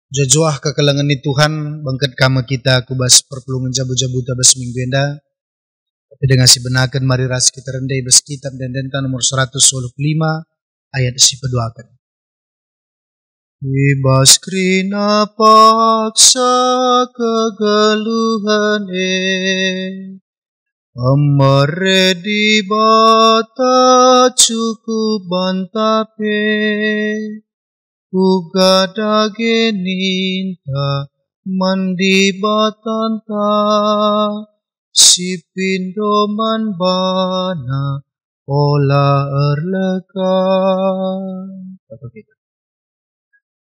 Jajuah kekalangan ni Tuhan, bangkat kama kita kubas perpelungan jabu-jabu tabas minggu enda. Tapi dengan si benakan mari ras kita rendai bas kitab dan denta nomor 125 ayat si peduakan. Ibas krina paksa kegeluhan amare di bata cukup bantape uga dageninta mandi batanta si pindoman bana ola erleka.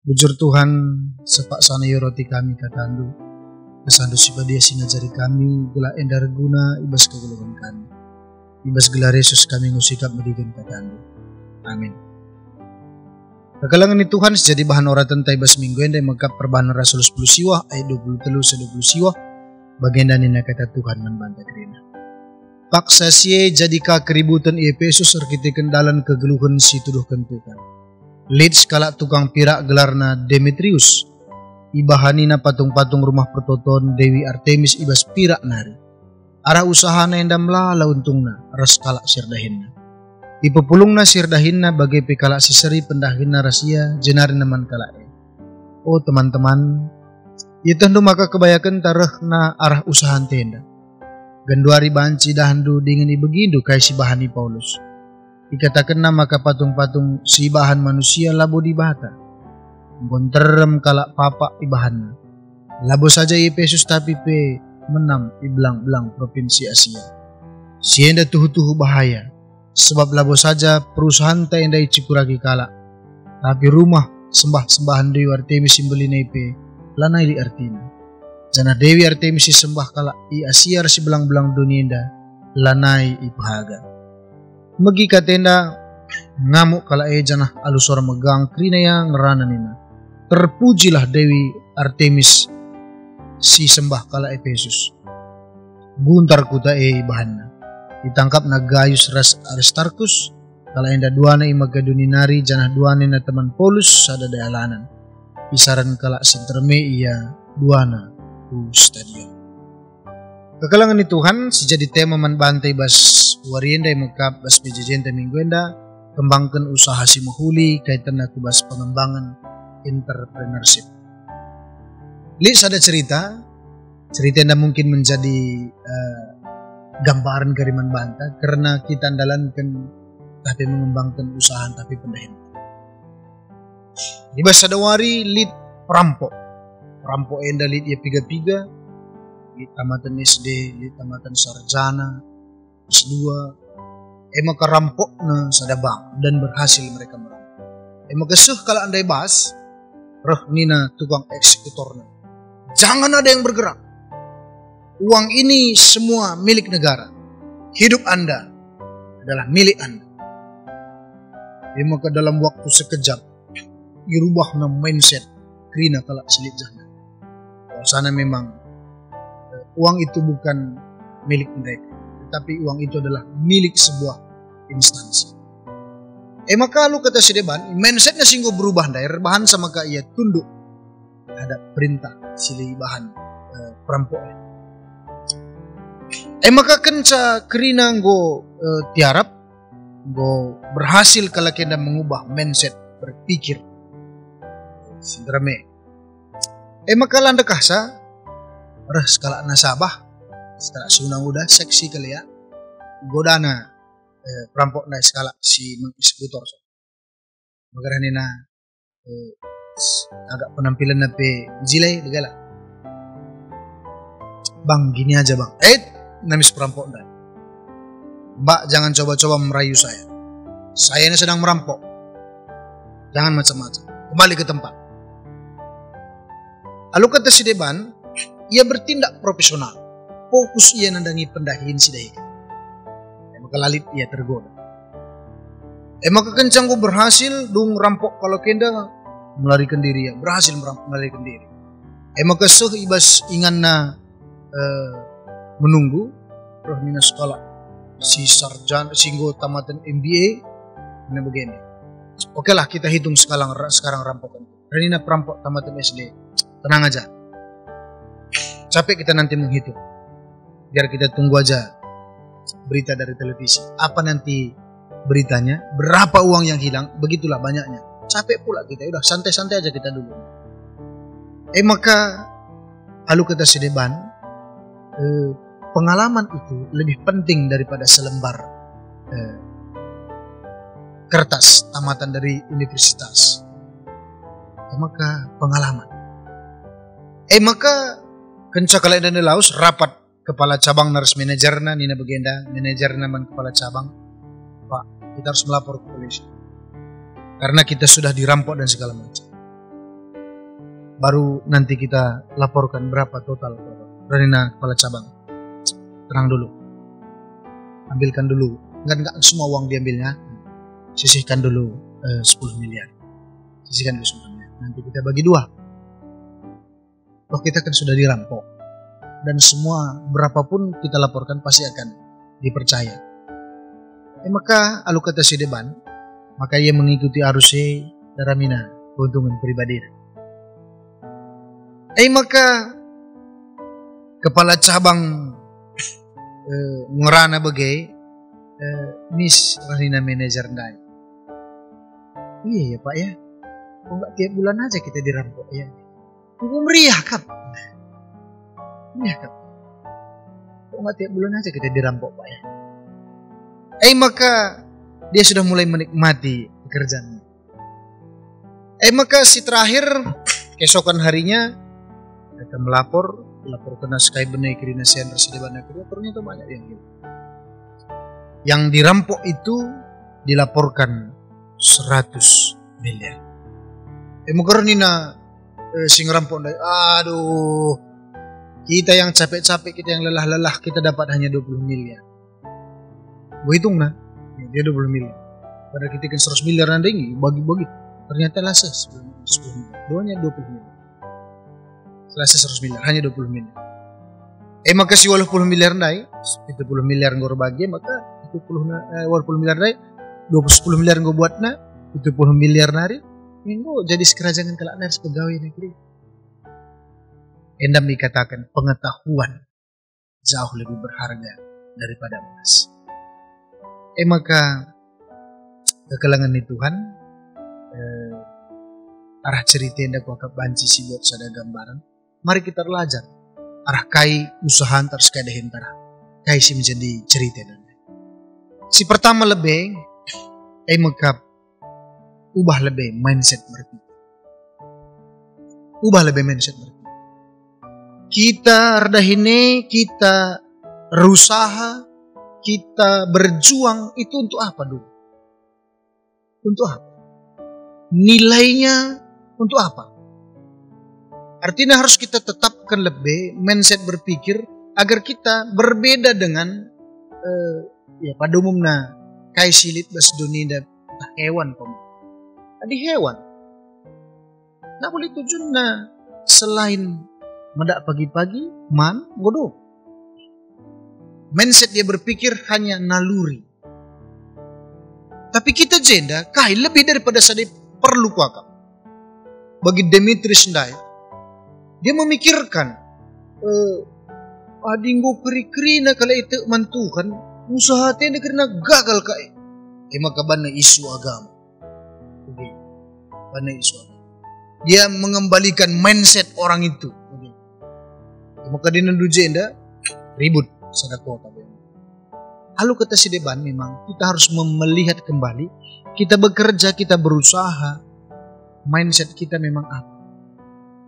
Bujur Tuhan sepak sana yoroti kami katandu kesandu sibadia sinajari kami gula endar guna ibas kegeluhan kami ibas gelar Yesus kami ngusikap medigan katandu. Amin. Kekalangan ni Tuhan sejadi bahan oratan taibas minggu enda mengkap perbahan Rasul 10 siwah ayat 23 20 siwah bagian nina kata Tuhan membantah kerina. Paksa sie jadika keributan Efesus arkite kendalan kegeluhan si tuduhkan Tuhan. Leeds kalak tukang pirak gelarna Demetrius. Ibahanina patung-patung rumah pertoton Dewi Artemis ibas pirak nari. Arah usahana endam lala untungna ras kalak sirdahinna. Ipepulungna sirdahinna bagai pekalak siseri pendahinna rahasia jenari naman kalak. Oh teman-teman, itandu maka kebayakan tarahna arah usahan tenda. Ganduari banci dahandu dengan ibegindu kai si bahani Paulus. Dikatakan maka patung-patung si bahan manusia labo di bata. Bonterem kalak papa ibahanna. Labo saja Efesus tapi pe menam iblang-belang provinsi Asia. Sienda tuhu-tuhu bahaya. Sebab labo saja perusahaan ta endai cikuragi kalak. Tapi rumah sembah-sembahan Dewi Artemis simbelina ipe lanai di artina. Jana Dewi Artemis sembah kalak i Asia si belang-belang dunia enda lanai i pahaga. Megi katenda ngamuk kala janah alusora megang krina yang ngerana nina. Terpujilah Dewi Artemis si sembah kala Efesus. Guntar kuta bahanna. Ditangkap na Gaius Aristarchus kala enda duana imagaduninari janah duana na teman Paulus sada dayalanan. Isaran kala senterme ia duana ku stadion. Kekalangan ni Tuhan sejadi tema man bantai bas warienda mekap bas pejejenta minggu enda kembangkan usaha si mahuli kaitan aku bas pengembangan entrepreneurship. Lihat ada cerita enda mungkin menjadi gambaran kariman banta karena kita andalankan tapi mengembangkan usaha tapi pendahin. Di bahasa dawari lid perampok enda lid ya piga-piga lid tamatan SD lid tamatan sarjana S2 maka rampok na sadabang dan berhasil mereka merampok. Maka seh kalau andai bahas roh nina tukang eksekutornya jangan ada yang bergerak. Uang ini semua milik negara. Hidup Anda adalah milik Anda. Maka dalam waktu sekejap dirubah na mindset krina kalak silit jahna. Sana memang uang itu bukan milik mereka, tetapi uang itu adalah milik sebuah instansi. Maka lu kata si deban, mindsetnya singgo berubah dari bahan sama ka ia tunduk ada perintah sili bahan perampok. Maka kenca kerina go tiarap go berhasil kalau kena mengubah mindset berpikir sindrame. Maka landa kasa rah skala nasabah setelah sunang udah seksi kali ya godana perampok na skala si mengeksekutor so. Magara nina agak penampilan nape jilai begala. Bang gini aja bang. Namis perampok dan Mbak jangan coba-coba merayu saya. Saya ini sedang merampok. Jangan macam-macam. Kembali ke tempat. Lalu kata si deban, ia bertindak profesional. Fokus ia nandangi pendahin si dahi. Maka lalit ia tergoda. Maka kencang ku berhasil dung rampok kalau kenda melarikan diri ya. Berhasil melarikan diri. Maka seh ibas ingan na menunggu roh nina sekolah si sarjana singgo tamatan MBA na begini. Oke lah kita hitung sekarang rampokan. Nina perampok tamatan SD tenang aja. Capek kita nanti menghitung. Biar kita tunggu aja berita dari televisi. Apa nanti beritanya? Berapa uang yang hilang? Begitulah banyaknya. Capek pula kita. Udah santai-santai aja kita dulu. Maka lalu kata si Deban, pengalaman itu lebih penting daripada selembar kertas tamatan dari universitas. Maka pengalaman. Maka kencakala dan Laos rapat kepala cabang nurse manajerna Nina Begenda, manajerna man kepala cabang. Pak, kita harus melapor ke polisi. Karena kita sudah dirampok dan segala macam. Baru nanti kita laporkan berapa total. Nina kepala cabang. Tenang dulu. Ambilkan dulu. Enggak semua uang diambilnya. Sisihkan dulu 10 miliar. Sisihkan dulu 10 miliar. Nanti kita bagi 2. Toh kita kan sudah dirampok. Dan semua berapapun kita laporkan pasti akan dipercaya. Maka alu kata si Deban, maka ia mengikuti arusnya daramina keuntungan pribadi. Maka kepala cabang ngerana bagai Miss Rahina manajer Ndai. Iya ya Pak ya. Kok enggak tiap bulan aja kita dirampok ya. Kok meriah kan? Meriah kan? Kok enggak tiap bulan aja kita dirampok Pak ya. Maka dia sudah mulai menikmati pekerjaannya. Maka si terakhir keesokan harinya mereka melapor ke Naskai Benai Kirina Sendra Sedeban Negeri. Ternyata banyak yang hilang. Yang dirampok itu dilaporkan 100 miliar. Mukarnina sing rampok ndai. Aduh. Kita yang capek-capek, kita yang lelah-lelah, kita dapat hanya 20 miliar. Gue hitung nah. Dia 20 miliar. Pada kita kan 100 miliar nanti ini bagi-bagi. Ternyata lasa 10 miliar. Doanya 20 miliar. Selasa 100 miliar, hanya 20 miliar. Maka si 80 miliar ndai, 70 miliar ngor bagi, maka 80 miliar ndai, 10 miliar ngor buat na, 70 miliar nari, minggu jadi sekerajangan kelak nari pegawai negeri. Endam dikatakan pengetahuan jauh lebih berharga daripada emas. Maka kekelangan ni Tuhan, arah cerita yang aku akan banci si buat sada gambaran. Mari kita belajar arah kai usaha antar sekada hentara. Kai si menjadi cerita dan si pertama lebih maka ubah lebih mindset berpikir. Ubah lebih mindset berpikir. Kita rendah ini, kita berusaha, kita berjuang itu untuk apa dulu? Untuk apa? Nilainya untuk apa? Artinya harus kita tetapkan lebih mindset berpikir agar kita berbeda dengan pada umumnya kai silit bas dunia dan hewan tadi hewan. Nah boleh tujuannya selain medak pagi-pagi man bodoh. Mindset dia berpikir hanya naluri. Tapi kita jenda kai lebih daripada sadai perlu kuakap. Bagi Demetrius Ndai, dia memikirkan adinggo keri-keri na kala itu mantuhan usaha tenda karena gagal kai. Maka bana isu agama. Bana isu agama. Dia mengembalikan mindset orang itu. Maka dia nandu jenda ribut sana kota. Lalu kata si Deban memang kita harus melihat kembali. Kita bekerja, kita berusaha. Mindset kita memang apa?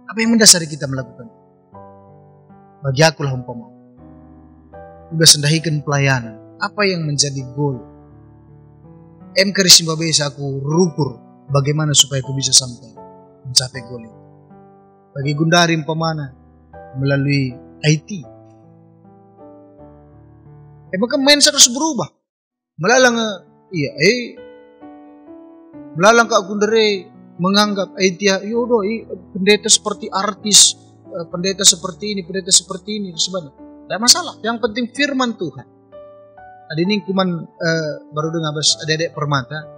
Apa yang mendasari kita melakukan? Bagi aku lah umpama. Udah sendahikan pelayanan. Apa yang menjadi goal? Kerisimba biasa aku rukur bagaimana supaya aku bisa sampai mencapai goal itu. Bagi Gundari umpamana melalui IT. Maka mindset harus berubah. Melalang melalang Kak Gundari menganggap yodoh pendeta seperti artis, pendeta seperti ini sebenarnya tidak masalah. Yang penting firman Tuhan. Ada ini kuman baru dengar bas adek permata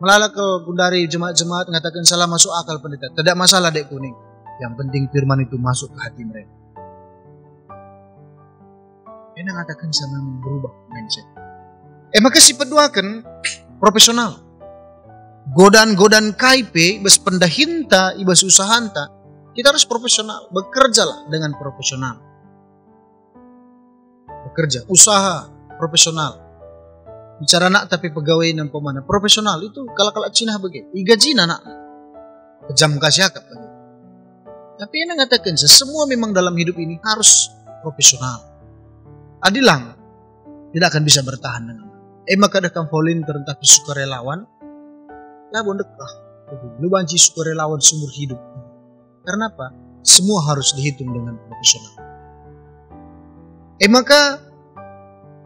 melalak ke Gundari jemaat-jemaat mengatakan salah masuk akal pendeta. Tidak masalah dek kuning. Yang penting firman itu masuk ke hati mereka. Enak katakan sama berubah mindset. Maka si peduakan profesional. Godaan-godaan KIP, ibas pendahinta, ibas usahanta, kita harus profesional. Bekerjalah dengan profesional. Bekerja, usaha, profesional. Bicara nak tapi pegawai dan pemana. Profesional itu kalau Cina begitu. Igajina nak. Kejam kasih akap. Tapi yang mengatakan semua memang dalam hidup ini harus profesional. Adilang tidak akan bisa bertahan dengan. Maka akan volunteer tapi sukarelawan. Lah bondekah. Lu banci sukarelawan seumur hidup. Karena apa? Semua harus dihitung dengan profesional. Maka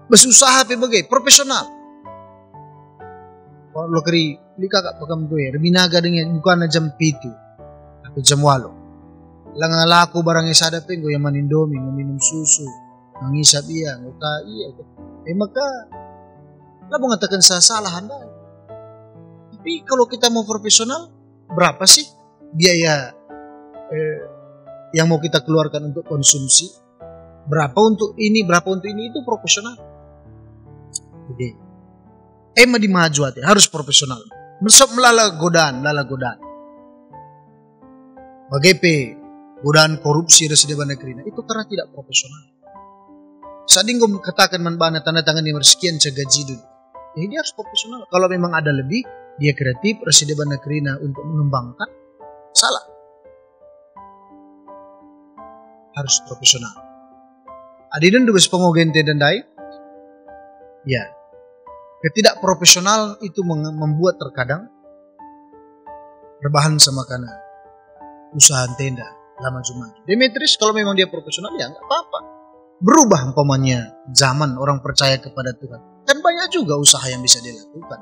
berusaha sebagai profesional. Kalau keri kakak pakam gue, rebinaga dengan bukan jam 7 tapi jam 8. Lang laku barangnya sada gue yang manindomi, minum susu, nangisap iya, nguka iya. Maka lah mengatakan salah Anda. Tapi kalau kita mau profesional, berapa sih biaya yang mau kita keluarkan untuk konsumsi? Berapa untuk ini, itu profesional. Jadi, di maju hati, harus profesional. Melala godaan. Bagaimana godaan korupsi residen negeri, itu karena tidak profesional. Saat ini katakan manbana tanda tangan yang sekian gaji dulu. Jadi dia harus profesional. Kalau memang ada lebih, dia kreatif, residen negeri untuk mengembangkan, salah. Harus profesional. Adidan dubes pengogente dan dai. Ya. Ketidakprofesional itu membuat terkadang rebahan sama karena usaha tenda lama cuma. Demetrius kalau memang dia profesional ya nggak apa-apa. Berubah umpamanya zaman orang percaya kepada Tuhan. Kan banyak juga usaha yang bisa dilakukan.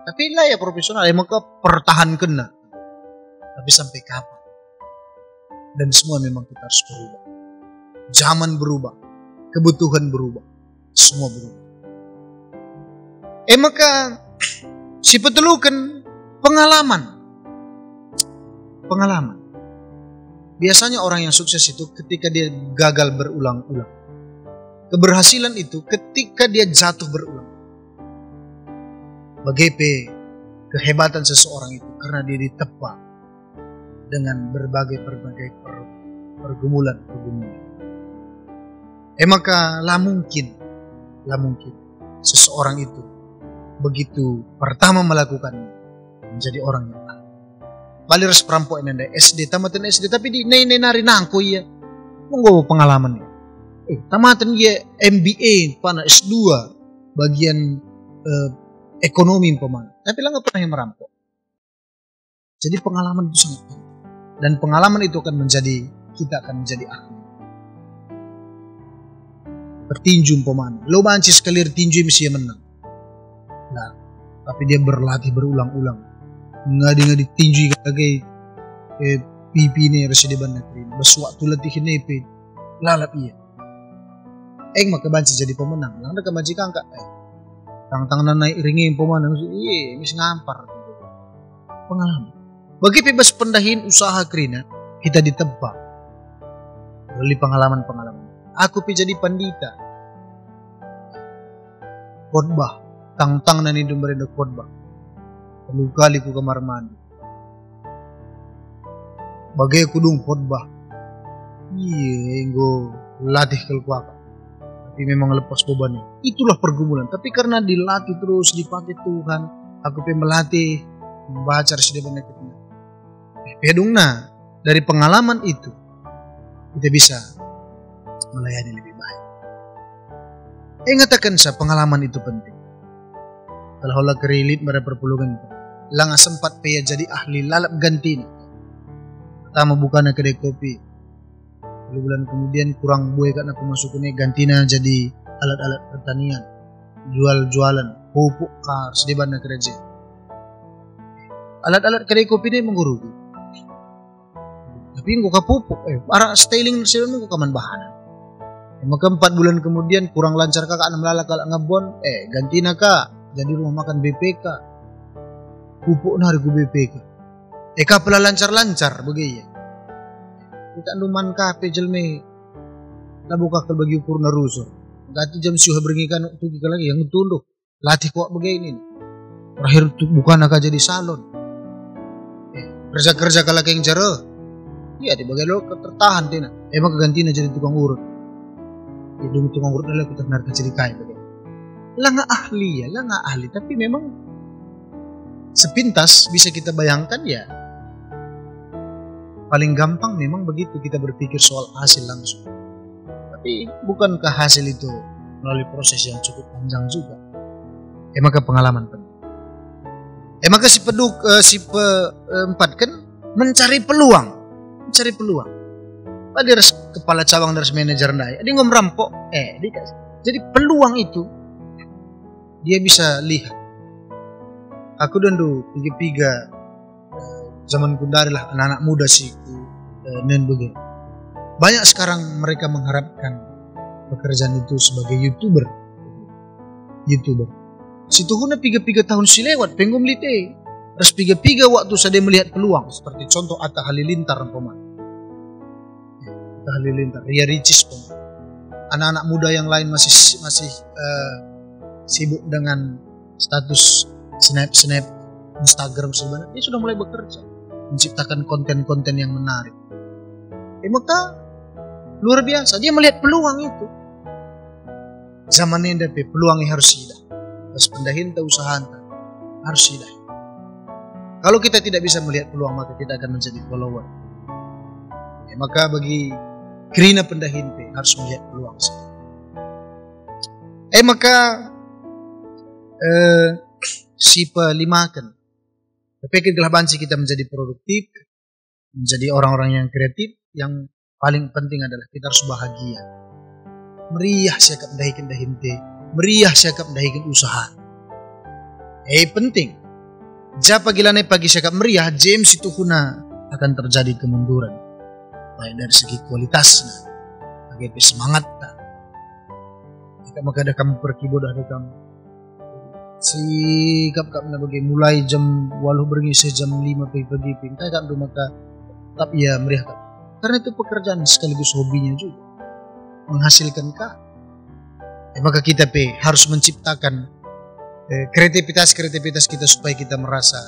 Tapi lah ya profesional ya maka pertahankan. Tapi sampai kapan? Dan semua memang kita harus berubah. Zaman berubah, kebutuhan berubah, semua berubah. Maka si petelukan pengalaman. Biasanya orang yang sukses itu ketika dia gagal berulang-ulang. Keberhasilan itu ketika dia jatuh berulang. Bagaimana kehebatan seseorang itu karena dia ditepa dengan berbagai pergumulan. Maka lah mungkin seseorang itu begitu pertama melakukannya menjadi orang yang baik. Baliras perampok nenda SD tamatan SD tapi di nari nangko ya monggo pengalaman ya. Tamatan ya MBA pana S2 bagian ekonomi pemana. Tapi lah nggak pernah yang merampok. Jadi pengalaman itu sangat penting. Dan pengalaman itu akan kita akan menjadi ahli. Bertinju pemana. Lo banci sekali tinju mesti menang. Nah, tapi dia berlatih berulang-ulang. Ngadi tinju sebagai pipi ini residen negeri. Bersuatu latihan nepe. Lalap iya. Maka banci jadi pemenang. Lang ada kemajikan kak. Tangan naik ringin pemana. Iya, mesti ngampar. Pengalaman. Bagi bebas pendahin usaha kerina, kita ditebak. Oleh pengalaman-pengalaman. Aku jadi pandita. Khotbah. Tang nani dumberenda khotbah. Lalu kali ku kamar mandi. Bagai kudung khotbah. Iya, enggo latih kelkuaka. Tapi memang lepas bebannya. Itulah pergumulan. Tapi karena dilatih terus, dipakai Tuhan, aku melatih membaca residen kita. Pedungna dari pengalaman itu kita bisa melayani lebih baik. Ingatakan saya pengalaman itu penting. Kalau Allah kerilit pada perpuluhan itu, lang sempat paya jadi ahli lalap ganti. Pertama bukan kedai kopi. Lalu bulan kemudian kurang buai karena pemasukannya gantinya jadi alat-alat pertanian, jualan pupuk kar sedih kerja. Alat-alat kedai kopi ini mengurugi. Tapi enggak pupuk, para styling sih enggak kaman bahanan. Maka 4 bulan kemudian kurang lancar kakak melala kalau ngebon, ganti naka jadi rumah makan BPK. Pupuk na harga BPK. Kapela lancar-lancar begitu. Kita numan kape jelme nabuka ke bagi ukur naruso. Gati jam suha beringikan tuki lagi yang tunduk. Latih kok begini. Terakhir bukan akan jadi salon. Kerja kalau yang jara. Iya di bagian lo tertahan tina. Emang kegantinya jadi tukang urut. Jadi tukang urut adalah kita benar kecerikai begini. Lah nggak ahli. Tapi memang sepintas bisa kita bayangkan ya. Paling gampang memang begitu kita berpikir soal hasil langsung. Tapi bukankah hasil itu melalui proses yang cukup panjang juga? Maka pengalaman penting. Maka si peempat kan mencari peluang. Pada kepala cabang dari manajer naya, dia ngomrampok. Jadi peluang itu dia bisa lihat. Aku dulu piga zaman kundari lah anak-anak muda sih nen begini. Banyak sekarang mereka mengharapkan pekerjaan itu sebagai YouTuber. Situhuna piga tahun si lewat penggum lite. Terus piga waktu saya melihat peluang seperti contoh Atta Halilintar umpama. Atta Halilintar, Ria Ricis pun. Anak-anak muda yang lain masih sibuk dengan status snap Instagram sebenarnya. Dia sudah mulai bekerja menciptakan konten-konten yang menarik. Maka luar biasa dia melihat peluang itu. Zaman ini peluangnya harus hidup. Pas pendahinta usaha harus hidup. Kalau kita tidak bisa melihat peluang maka kita akan menjadi follower. Maka bagi Krina pendahinta harus melihat peluang. Si pelimakan. Tapi telah banci kita menjadi produktif, menjadi orang-orang yang kreatif. Yang paling penting adalah kita harus bahagia. Meriah siakap mendahikan dahinte, meriah siakap mendahikan usaha. Penting. Japa gilane pagi siakap meriah, James itu kuna akan terjadi kemunduran. Baik dari segi kualitasnya, bagi semangat. Maka ada kamu pergi bodoh ada kamu. Sikap na bagi mulai jam 8 bergi jam 5 pagi pintai kan rumah tapi ya meriah kan. Karena itu pekerjaan sekaligus hobinya juga menghasilkan kah. Maka kita harus menciptakan kreativitas kita supaya kita merasa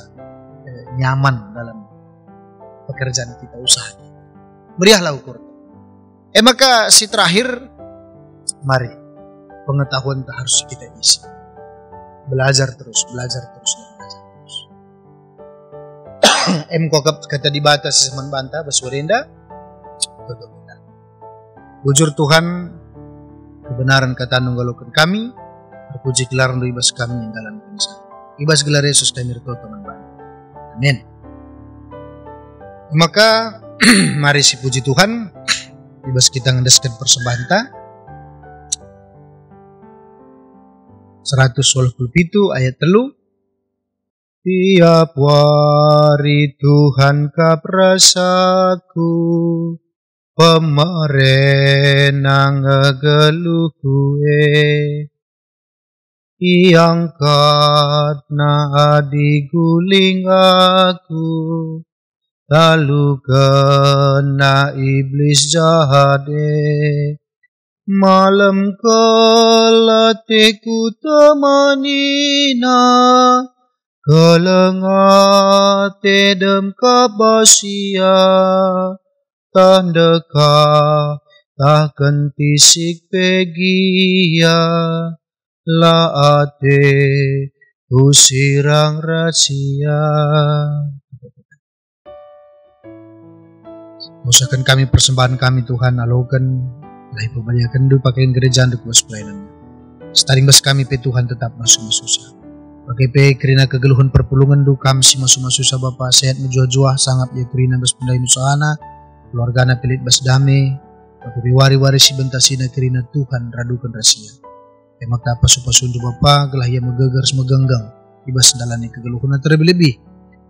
nyaman dalam pekerjaan kita usaha. Meriahlah ukur. Maka si terakhir mari pengetahuan harus kita isi. Belajar terus. Kata dibatas seman bantah baswarenda. Bujur Tuhan kebenaran kata nunggalokan kami. Terpuji gelaran ibas kami yang dalam kanisa. Ibas gelar Yesus Tamir teman bantah. Amin. Maka mari si puji Tuhan. Ibas kita ngedeskan persembahan ta. 127 ayat 3. Tiap wari Tuhan kaprasaku, pemerena ngegeluhku iangkat na adiguling aku, lalu kena iblis jahat malam kelatiku temanina, kelengat tedem kabasia, tandeka takkan tisik pegia, laate usirang rahasia. Usahakan kami persembahan kami Tuhan, alokan lahi pembaliakan du pakaian gereja untuk kuas pelayanan. Staring bas kami pe Tuhan tetap masuk-masusah. Pakai pe kerina kegeluhan perpulungan du kami si masuk-masusah Bapa sehat menjuah-juah sangat ya kerina bas pendahin usahana, keluargana pelit bas dame, pakai wari-wari si bentasina kerina Tuhan radukan rahasia. Emak tak pasu-pasu du Bapa gelah ia megegar semeganggang, ibas dalani kegeluhan terlebih-lebih,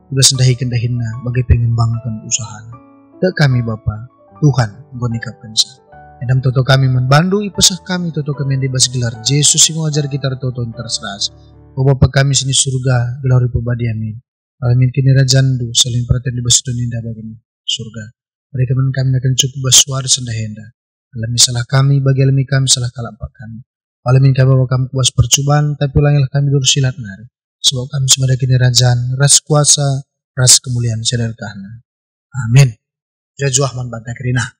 ibas dahi-kendahinna bagai pengembangkan usahana. Tak kami Bapa, Tuhan menggonikapkan sa. Edam toto kami membandu ipesah kami toto kami yang dibas gelar Yesus yang mengajar kita toto terseras. O Bapa kami sini surga gelar pebadi amin. Alamin kini rajandu saling perhatian dibas dunia bagian surga. Mereka men kami akan cukup bersuara sendah henda. Alami salah kami, bagi alami kami salah kalapak kami. Alamin kami bawa kami kuas percobaan, tapi ulangilah kami dulu silat nari. Sebab kami semua kini kerajaan, ras kuasa, ras kemuliaan, saudara kahna. Amin. Jajuah man bantah kerina.